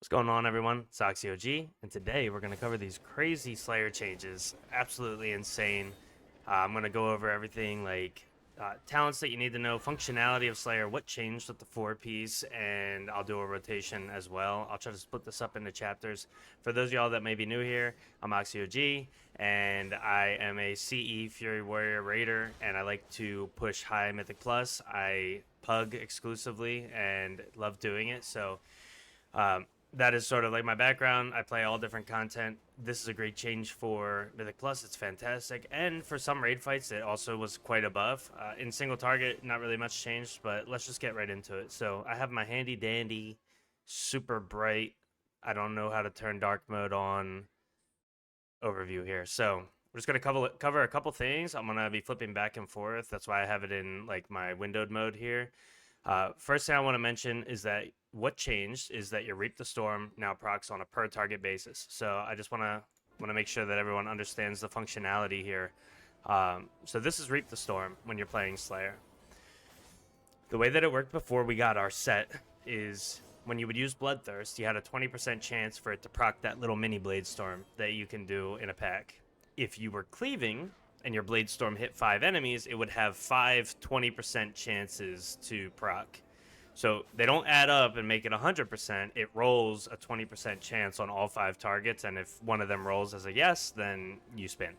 What's going on, everyone? It's OxxyOG, and today we're going to cover these crazy Slayer changes. Absolutely insane. I'm going to go over everything like talents that you need to know, functionality of Slayer, what changed with the 4-piece, and I'll do a rotation as well. I'll try to split this up into chapters. For those of y'all that may be new here, I'm OxxyOG, and I am a CE Fury Warrior Raider, and I like to push high Mythic Plus. I pug exclusively and love doing it, so that is sort of like my background. I play all different content. This is a great change for Mythic Plus. It's fantastic. And for some raid fights, it also was quite a buff. In single target, not really much changed, but let's just get right into it. So I have my handy dandy, super bright, I don't know how to turn dark mode on overview here. So we're just going to cover a couple things. I'm going to be flipping back and forth. That's why I have it in like my windowed mode here. First thing I want to mention is that what changed is that your Reap the Storm now procs on a per target basis. So I just want to make sure that everyone understands the functionality here. So this is Reap the Storm when you're playing Slayer. The way that it worked before we got our set is when you would use Bloodthirst, you had a 20% chance for it to proc that little mini Bladestorm that you can do in a pack. If you were cleaving and your Bladestorm hit 5 enemies, it would have 20% chances to proc. So they don't add up and make it 100%. It rolls a 20% chance on all 5 targets, and if one of them rolls as a yes, then you spin.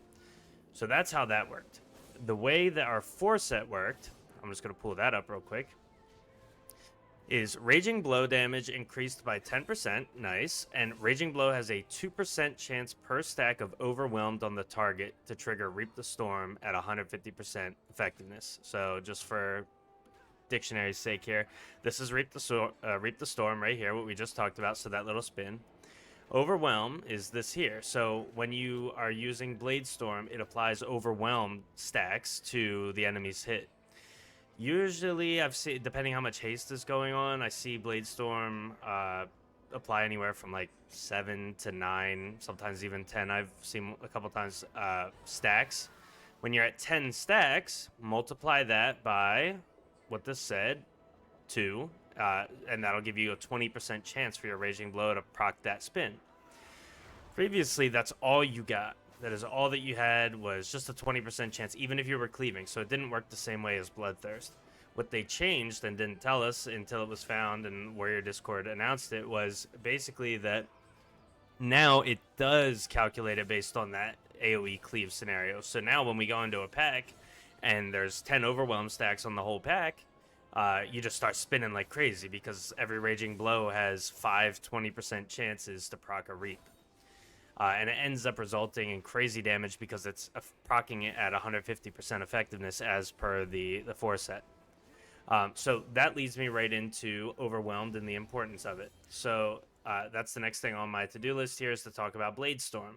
So that's how that worked. The way that our 4 set worked, I'm just going to pull that up real quick, is Raging Blow damage increased by 10%, nice, and Raging Blow has a 2% chance per stack of Overwhelmed on the target to trigger Reap the Storm at 150% effectiveness. So just for dictionary's sake here, this is Reap the Storm right here, what we just talked about, so that little spin. Overwhelm is this here. So when you are using Bladestorm, it applies Overwhelm stacks to the enemy's hit. Usually, I've seen, depending how much haste is going on, I see Bladestorm apply anywhere from like 7 to 9, sometimes even 10. I've seen a couple times stacks. When you're at 10 stacks, multiply that by what this said, 2, and that'll give you a 20% chance for your Raging Blow to proc that spin. Previously, that's all you got. That is all that you had, was just a 20% chance, even if you were cleaving, so it didn't work the same way as Bloodthirst. What they changed and didn't tell us until it was found and Warrior Discord announced it was basically that now it does calculate it based on that AoE cleave scenario. So now when we go into a pack and there's 10 Overwhelm stacks on the whole pack, you just start spinning like crazy because every Raging Blow has 20% chances to proc a Reap. And it ends up resulting in crazy damage because it's proccing it at 150% effectiveness as per the 4 set. So that leads me right into Overwhelmed and the importance of it. So that's the next thing on my to-do list here, is to talk about Bladestorm.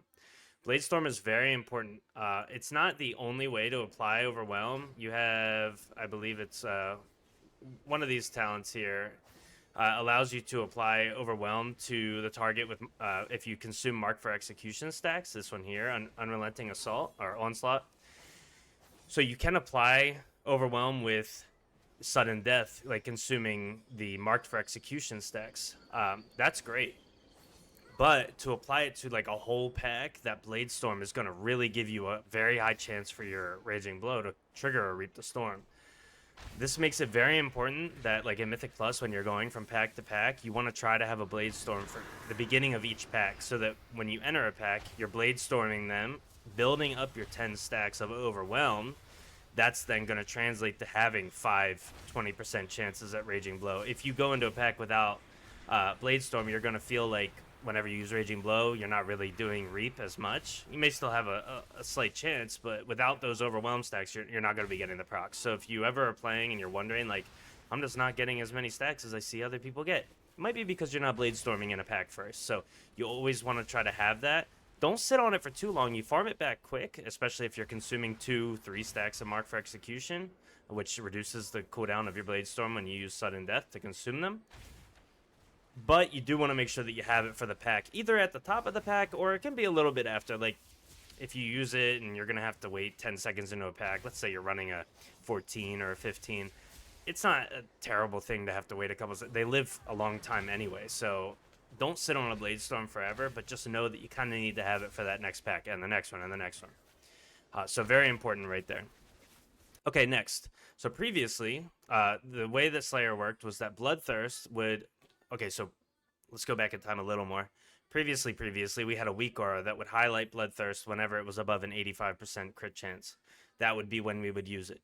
Bladestorm is very important. It's not the only way to apply Overwhelm. You have, I believe it's one of these talents here, allows you to apply Overwhelm to the target with if you consume Mark for Execution stacks. This one here, Unrelenting Assault or Onslaught. So you can apply Overwhelm with Sudden Death, like consuming the Marked for Execution stacks. That's great. But to apply it to like a whole pack, that Bladestorm is going to really give you a very high chance for your Raging Blow to trigger a Reap the Storm. This makes it very important that, like in Mythic Plus, when you're going from pack to pack, you want to try to have a Bladestorm for the beginning of each pack, so that when you enter a pack, you're Bladestorming them, building up your 10 stacks of Overwhelm. That's then going to translate to having 20% chances at Raging Blow. If you go into a pack without Bladestorm, you're going to feel like whenever you use Raging Blow, you're not really doing Reap as much. You may still have a slight chance, but without those Overwhelm stacks, you're not going to be getting the procs. So if you ever are playing and you're wondering, like, I'm just not getting as many stacks as I see other people get, it might be because you're not Bladestorming in a pack first. So you always want to try to have that. Don't sit on it for too long. You farm it back quick, especially if you're consuming 2-3 stacks of Mark for Execution, which reduces the cooldown of your Bladestorm when you use Sudden Death to consume them. But you do want to make sure that you have it for the pack, either at the top of the pack, or it can be a little bit after. Like, if you use it and you're going to have to wait 10 seconds into a pack, let's say you're running a 14 or a 15, it's not a terrible thing to have to wait a couple. They live a long time anyway, so don't sit on a Bladestorm forever, but just know that you kind of need to have it for that next pack and the next one and the next one. So very important right there. Okay, next. So previously, the way that Slayer worked was that Bloodthirst would... Okay, so let's go back in time a little more. Previously, we had a weak aura that would highlight Bloodthirst whenever it was above an 85% crit chance. That would be when we would use it.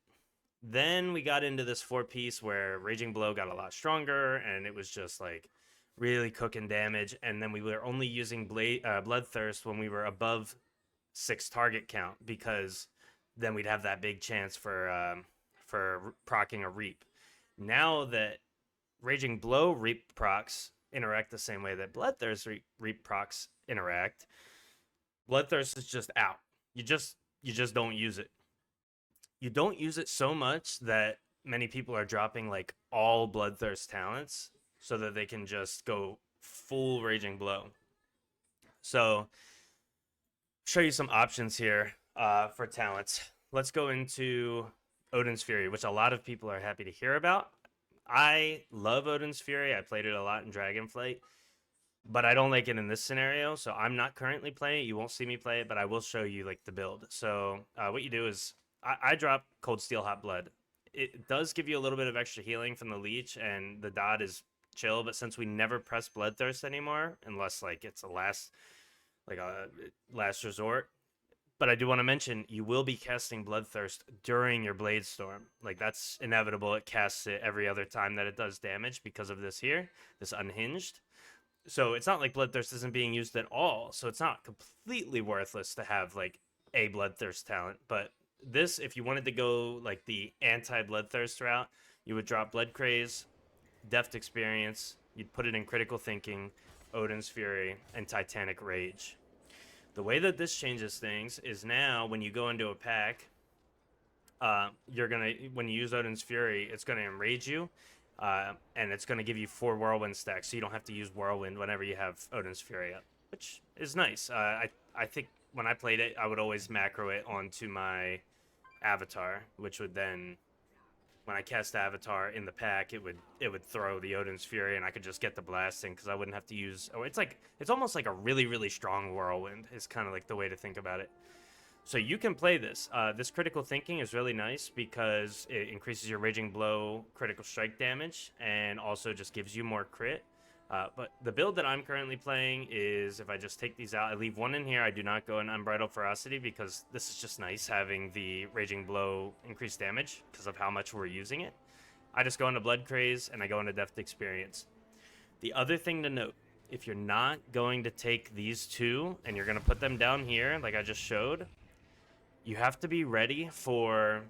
Then we got into this 4-piece where Raging Blow got a lot stronger, and it was just like really cooking damage. And then we were only using Bloodthirst when we were above 6 target count, because then we'd have that big chance for proccing a Reap. Now that Raging Blow Reap procs interact the same way that Bloodthirst Reap procs interact, Bloodthirst is just out. You just don't use it. You don't use it so much that many people are dropping like all Bloodthirst talents so that they can just go full Raging Blow. So show you some options here for talents. Let's go into Odin's Fury, which a lot of people are happy to hear about. I love Odin's Fury. I played it a lot in Dragonflight, but I don't like it in this scenario, so I'm not currently playing it. You won't see me play it, but I will show you like the build. So what you do is I drop Cold Steel Hot Blood. It does give you a little bit of extra healing from the leech, and the dot is chill, but since we never press Bloodthirst anymore, unless like it's a last resort. But I do want to mention, you will be casting Bloodthirst during your Bladestorm. Like, that's inevitable. It casts it every other time that it does damage because of this here, this Unhinged. So it's not like Bloodthirst isn't being used at all. So it's not completely worthless to have, like, a Bloodthirst talent. But this, if you wanted to go, like, the anti-Bloodthirst route, you would drop Blood Craze, Deft Experience, you'd put it in Critical Thinking, Odin's Fury, and Titanic Rage. The way that this changes things is now when you go into a pack, when you use Odin's Fury, it's gonna enrage you, and it's gonna give you 4 Whirlwind stacks, so you don't have to use Whirlwind whenever you have Odin's Fury up, which is nice. I think when I played it, I would always macro it onto my Avatar, which would then, when I cast Avatar in the pack, it would throw the Odin's Fury, and I could just get the blasting because I wouldn't have to use... Oh, it's almost like a really, really strong Whirlwind is kind of like the way to think about it. So you can play this. This Critical Thinking is really nice because it increases your Raging Blow critical strike damage and also just gives you more crit. But the build that I'm currently playing is, if I just take these out, I leave 1 in here. I do not go in Unbridled Ferocity because this is just nice having the Raging Blow increased damage because of how much we're using it. I just go into Blood Craze and I go into Deft Experience. The other thing to note, if you're not going to take these 2 and you're going to put them down here like I just showed, you have to be ready for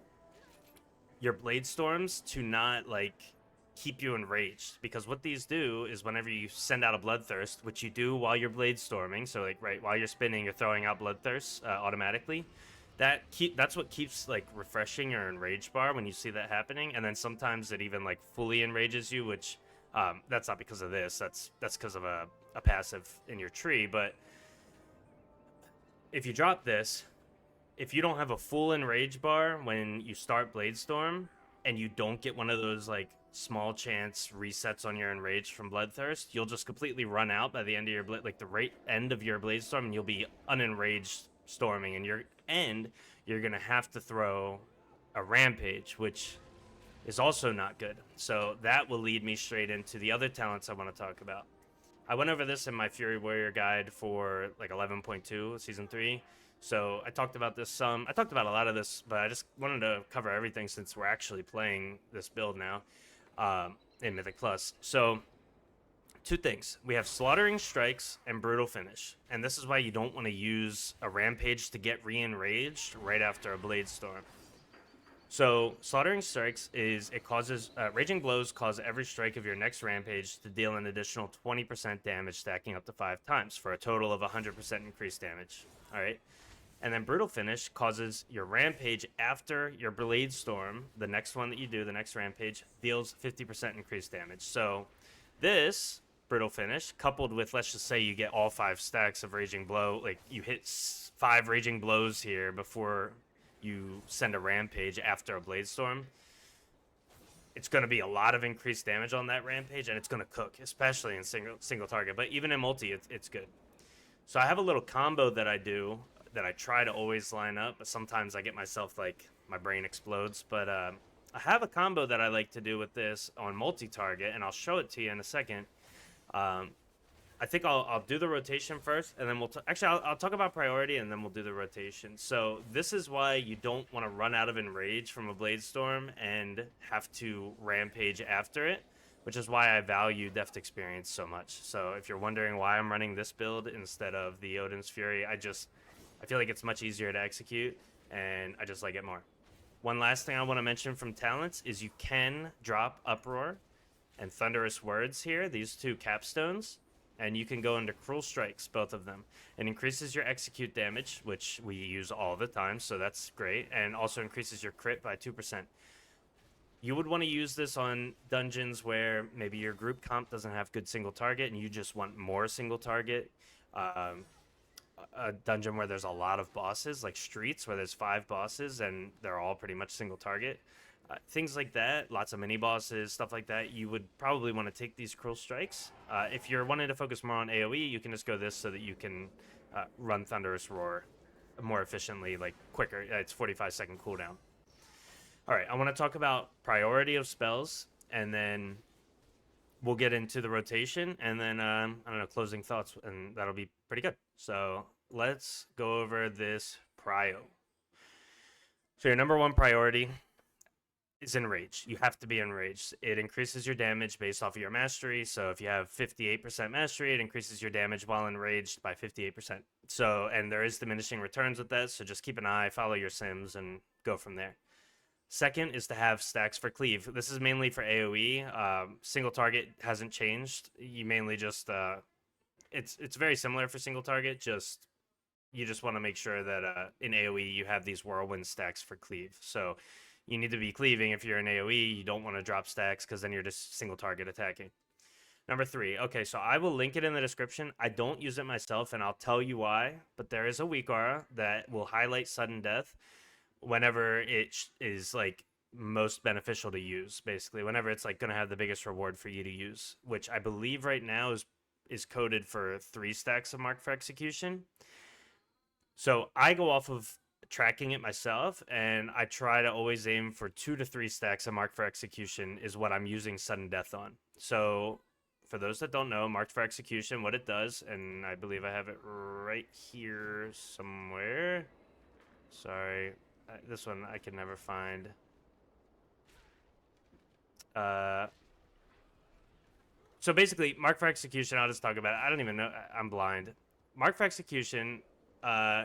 your Bladestorms to not like keep you enraged, because what these do is whenever you send out a Bloodthirst, which you do while you're Bladestorming, so like right while you're spinning, you're throwing out Bloodthirst automatically. That's what keeps like refreshing your enrage bar when you see that happening, and then sometimes it even like fully enrages you, which that's not because of this. That's because of a passive in your tree. But if you drop this, if you don't have a full enrage bar when you start Bladestorm, and you don't get one of those like small chance resets on your enrage from Bloodthirst, you'll just completely run out by the end of your end of your Bladestorm, and you'll be unenraged storming. And your end, you're gonna have to throw a Rampage, which is also not good. So that will lead me straight into the other talents I want to talk about. I went over this in my Fury Warrior guide for like 11.2 season 3. So I talked about this some. I talked about a lot of this, but I just wanted to cover everything since we're actually playing this build now in Mythic Plus. So 2 things. We have Slaughtering Strikes and Brutal Finish. And this is why you don't want to use a Rampage to get re-enraged right after a Bladestorm. So Slaughtering Strikes is, it causes, Raging Blows cause every strike of your next Rampage to deal an additional 20% damage, stacking up to 5 times for a total of 100% increased damage. Alright? And then Brutal Finish causes your Rampage after your Bladestorm, the next one that you do, the next Rampage, deals 50% increased damage. So this Brutal Finish, coupled with, let's just say you get all 5 stacks of Raging Blow, like you hit 5 Raging Blows here before you send a Rampage after a Bladestorm, it's going to be a lot of increased damage on that rampage, and it's going to cook, especially in single target. But even in multi, it's good. So I have a little combo that I do that I try to always line up, but sometimes I get myself like my brain explodes. But I have a combo that I like to do with this on multi-target, and I'll show it to you in a second. Um, I think I'll do the rotation first, and then actually I'll talk about priority, and then we'll do the rotation. So this is why you don't want to run out of enrage from a Bladestorm and have to rampage after it, which is why I value Deft Experience so much. So if you're wondering why I'm running this build instead of the Odin's Fury, I feel like it's much easier to execute, and I just like it more. One last thing I want to mention from talents is you can drop Uproar and Thunderous Words here, these two capstones, and you can go into Cruel Strikes, both of them. It increases your execute damage, which we use all the time, so that's great, and also increases your crit by 2%. You would want to use this on dungeons where maybe your group comp doesn't have good single target and you just want more single target. A dungeon where there's a lot of bosses, like Streets, where there's 5 bosses and they're all pretty much single target. Things like that, lots of mini bosses, stuff like that, you would probably want to take these Cruel Strikes. If you're wanting to focus more on AoE, you can just go this so that you can run Thunderous Roar more efficiently, like quicker. It's 45-second cooldown. All right, I want to talk about priority of spells, and then we'll get into the rotation, and then, I don't know, closing thoughts, and that'll be pretty good. So let's go over this Prio. So your number one priority is Enraged. You have to be Enraged. It increases your damage based off of your mastery. So if you have 58% mastery, it increases your damage while Enraged by 58%. So, and there is diminishing returns with that, so just keep an eye, follow your sims, and go from there. Second is to have stacks for cleave. This is mainly for AoE. Single target hasn't changed. You mainly just, it's very similar for single target, you just want to make sure that in AoE you have these whirlwind stacks for cleave. So you need to be cleaving if you're in AoE. You don't want to drop stacks because then you're just single target attacking. Number 3. Okay, so I will link it in the description. I don't use it myself, and I'll tell you why. But there is a weak aura that will highlight sudden death whenever it is like most beneficial to use. Basically, whenever it's like going to have the biggest reward for you to use, which I believe right now is coded for 3 stacks of Mark for Execution. So I go off of tracking it myself, and I try to always aim for 2 to 3 stacks of Mark for Execution is what I'm using sudden death on. So for those that don't know, Marked for Execution, what it does, and I believe I have it right here somewhere. Sorry, this one I can never find. So basically, Marked for Execution, I'll just talk about it. I don't even know, I'm blind. Marked for Execution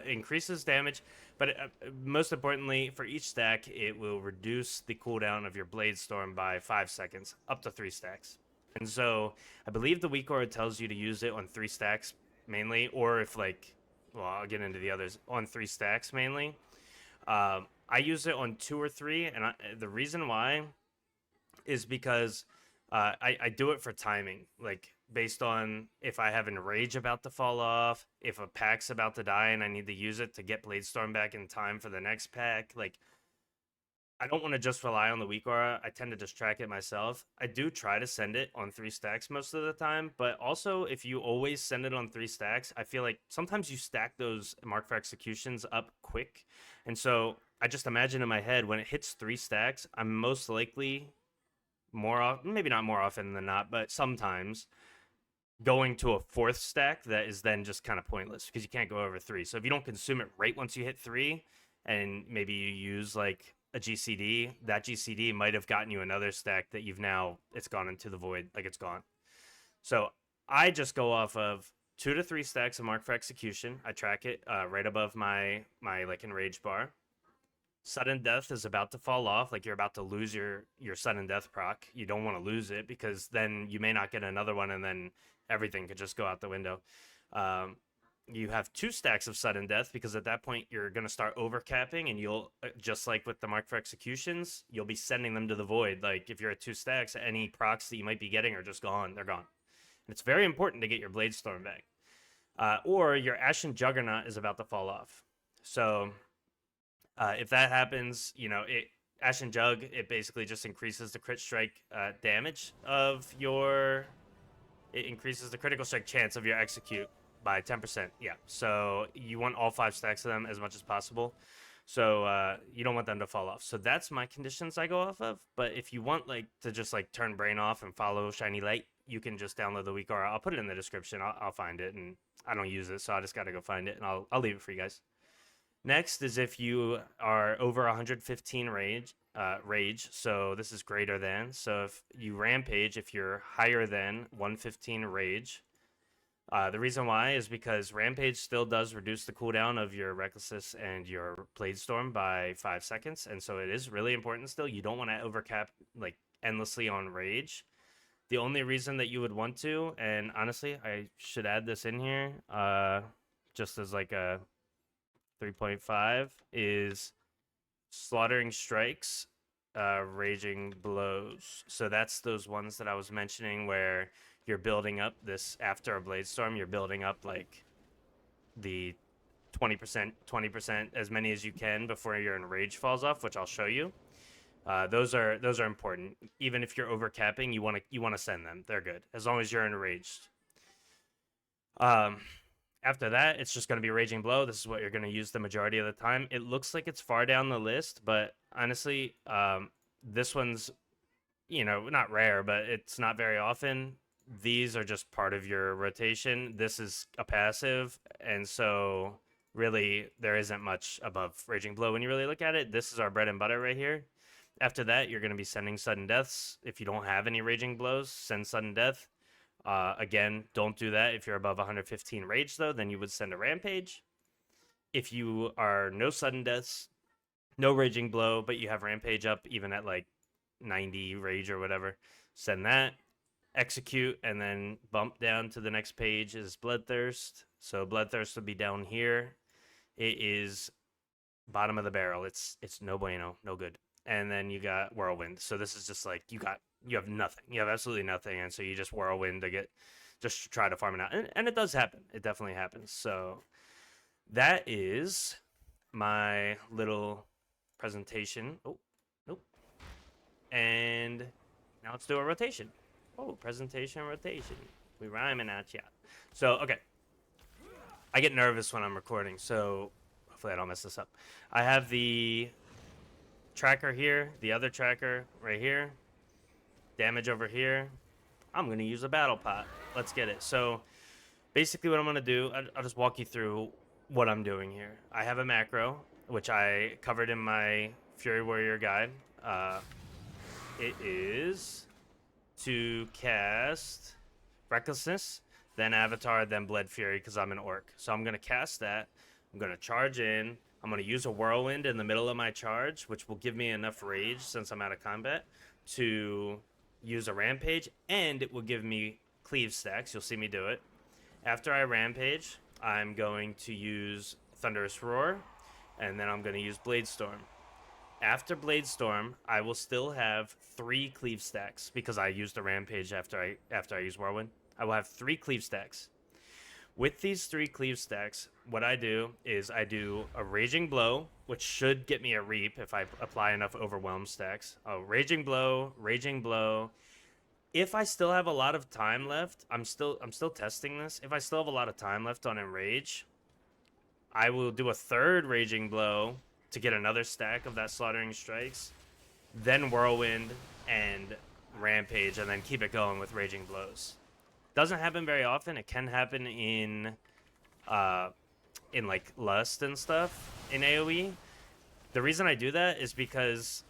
increases damage, but most importantly, for each stack, it will reduce the cooldown of your Bladestorm by 5 seconds, up to 3 stacks. And so I believe the weak aura tells you to use it on 3 stacks mainly, or if like, well, I'll get into the others, on 3 stacks mainly. I use it on 2 or 3, and the reason why is because I do it for timing, like based on if I have Enrage about to fall off, if a pack's about to die and I need to use it to get Bladestorm back in time for the next pack. Like, I don't want to just rely on the weak aura. I tend to just track it myself. I do try to send it on 3 stacks most of the time, but also if you always send it on 3 stacks, I feel like sometimes you stack those Mark for Executions up quick. And so I just imagine in my head when it hits 3 stacks, I'm most likely maybe not more often than not, but sometimes going to a 4th stack that is then just kind of pointless because you can't go over 3. So if you don't consume it right once you hit 3, and maybe you use like a GCD, that GCD might have gotten you another stack that it's gone into the void, like it's gone. So I just go off of 2 to 3 stacks of Mark for Execution. I track it right above my like Enrage bar. Sudden death is about to fall off, like you're about to lose your sudden death proc. You don't want to lose it because then you may not get another one, and then everything could just go out the window. You have 2 stacks of sudden death because at that point you're going to start overcapping, and you'll, just like with the Mark for Executions, you'll be sending them to the void. Like if you're at 2 stacks, any procs that you might be getting are just gone. They're gone. And it's very important to get your Bladestorm back. Or your Ashen Juggernaut is about to fall off. So if that happens, Ashen Jug, it basically just increases the crit strike damage of your... It increases the critical strike chance of your execute by 10%. Yeah, so you want all 5 stacks of them as much as possible. So you don't want them to fall off. So that's my conditions I go off of. But if you want like to just like turn brain off and follow Shiny Light, you can just download the weak aura. I'll put it in the description. I'll find it, and I don't use it, so I just got to go find it, and I'll leave it for you guys. Next is if you are over 115 rage, so this is greater than. So if you rampage, if you're higher than 115 rage, the reason why is because rampage still does reduce the cooldown of your recklessness and your Bladestorm by 5 seconds, and so it is really important still. You don't want to overcap like endlessly on rage. The only reason that you would want to, and honestly, I should add this in here, just as like a 3.5, is slaughtering strikes, raging blows. So that's those ones that I was mentioning where you're building up this after a Bladestorm, you're building up like the 20%, as many as you can before your enrage falls off, which I'll show you. Those are important. Even if you're overcapping, you want to send them. They're good as long as you're enraged. After that, it's just going to be Raging Blow. This is what you're going to use the majority of the time. It looks like it's far down the list, but honestly, this one's, you know, not rare, but it's not very often. These are just part of your rotation. This is a passive, and so really there isn't much above Raging Blow when you really look at it. This is our bread and butter right here. After that, you're going to be sending Sudden Deaths. If you don't have any Raging Blows, send Sudden Death. Again, don't do that. If you're above 115 rage, though, then you would send a rampage. If you are no sudden deaths, no raging blow, but you have rampage up even at like 90 rage or whatever, send that. Execute, and then bump down to the next page is Bloodthirst. So Bloodthirst would be down here. It is bottom of the barrel. It's no bueno, no good. And then you got Whirlwind. So this is just like you have nothing. You have absolutely nothing, and so you just Whirlwind to just try to farm it out. And it does happen. It definitely happens. So that is my little presentation. Oh, nope. And now let's do a rotation. Oh, presentation, rotation. We rhyming at ya. So, okay. I get nervous when I'm recording, so hopefully I don't mess this up. I have the tracker here, the other tracker right here. Damage over here. I'm going to use a battle pot. Let's get it. So basically what I'm going to do, I'll just walk you through what I'm doing here. I have a macro, which I covered in my Fury Warrior guide. It is to cast Recklessness, then Avatar, then Bled Fury, because I'm an orc. So I'm going to cast that. I'm going to charge in. I'm going to use a Whirlwind in the middle of my charge, which will give me enough rage since I'm out of combat to use a Rampage, and it will give me cleave stacks. You'll see me do it. After I Rampage, I'm going to use Thunderous Roar, and then I'm going to use Bladestorm. After Bladestorm, I will still have 3 cleave stacks because I used a Rampage after I use Whirlwind. I will have 3 cleave stacks. With these 3 cleave stacks, what I do is I do a Raging Blow, which should get me a Reap if I apply enough Overwhelm stacks. A Raging Blow, Raging Blow. If I still have a lot of time left, I'm still testing this. If I still have a lot of time left on Enrage, I will do a 3rd Raging Blow to get another stack of that Slaughtering Strikes, then Whirlwind and Rampage, and then keep it going with Raging Blows. Doesn't happen very often. It can happen in like Lust and stuff in AoE. The reason I do that is because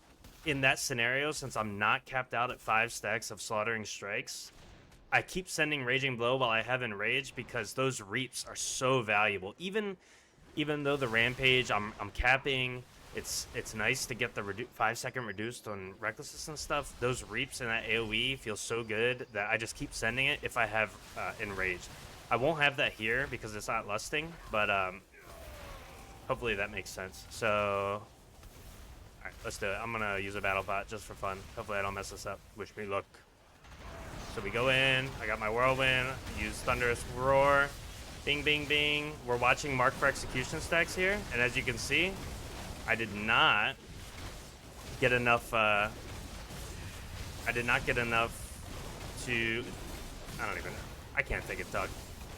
in that scenario, since I'm not capped out at 5 stacks of Slaughtering Strikes, I keep sending Raging Blow while I have Enrage because those Reaps are so valuable. Even though the Rampage, I'm capping, it's nice to get the 5-second reduced on Recklessness and stuff. Those Reaps in that AoE feel so good that I just keep sending it if I have Enraged. I won't have that here because it's not lusting, but hopefully that makes sense. So, alright, let's do it. I'm going to use a battle pot just for fun. Hopefully I don't mess this up. Wish me luck. So we go in. I got my Whirlwind. Use Thunderous Roar. Bing, bing, bing. We're watching Mark for Execution stacks here. And as you can see, I did not get enough. I did not get enough to. I don't even know. I can't take it, Doug.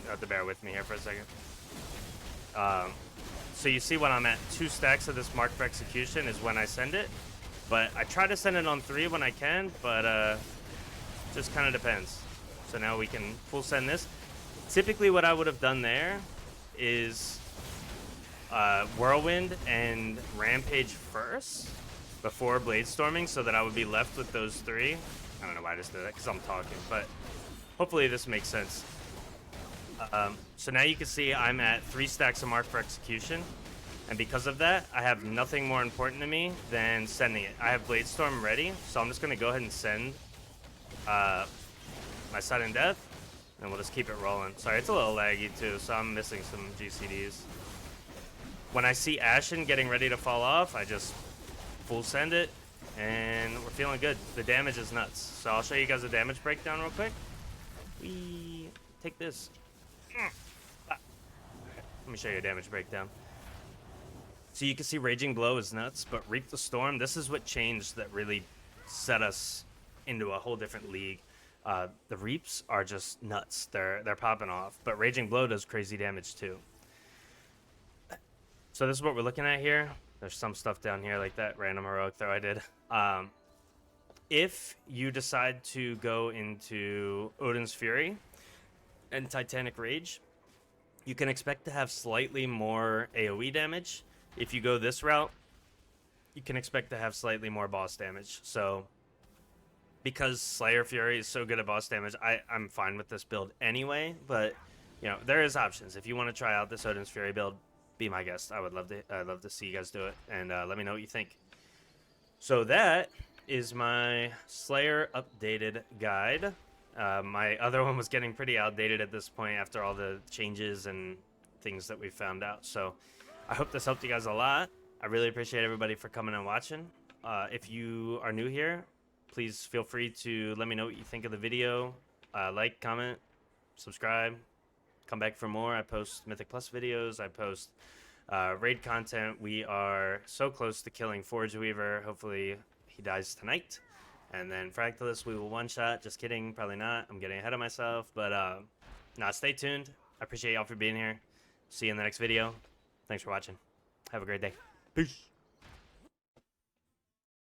You have to bear with me here for a second. So you see when I'm at 2 stacks of this mark for execution is when I send it. But I try to send it on 3 when I can, but just kind of depends. So now we can full send this. Typically what I would have done there is Whirlwind and Rampage first before Bladestorming, so that I would be left with those 3. I don't know why I just did that, because I'm talking, but hopefully this makes sense. So now you can see I'm at 3 stacks of mark for execution, and because of that, I have nothing more important to me than sending it. I have Bladestorm ready, so I'm just going to go ahead and send my sudden death, and we'll just keep it rolling. Sorry, it's a little laggy too, so I'm missing some GCDs. When I see Ashen getting ready to fall off, I just full send it, and we're feeling good. The damage is nuts. So I'll show you guys a damage breakdown real quick. We take this. Let me show you a damage breakdown. So you can see Raging Blow is nuts, but Reap the Storm, this is what changed that really set us into a whole different league. The Reaps are just nuts. They're popping off, but Raging Blow does crazy damage too. So this is what we're looking at here. There's some stuff down here like that random heroic throw I did. If you decide to go into Odin's Fury and Titanic Rage, you can expect to have slightly more AoE damage. If you go this route, you can expect to have slightly more boss damage. So because Slayer Fury is so good at boss damage, I'm fine with this build anyway, but you know, there is options. If you want to try out this Odin's Fury build, be my guest. I would love to see you guys do it, and let me know what you think. So that is my Slayer updated guide. My other one was getting pretty outdated at this point after all the changes and things that we found out. So I hope this helped you guys a lot. I really appreciate everybody for coming and watching. If you are new here, please feel free to let me know what you think of the video. Like, comment, subscribe. Come back for more. I post Mythic Plus videos. I post raid content. We are so close to killing Forge Weaver. Hopefully he dies tonight. And then Fractalus, we will one-shot. Just kidding. Probably not. I'm getting ahead of myself. But nah, stay tuned. I appreciate y'all for being here. See you in the next video. Thanks for watching. Have a great day. Peace.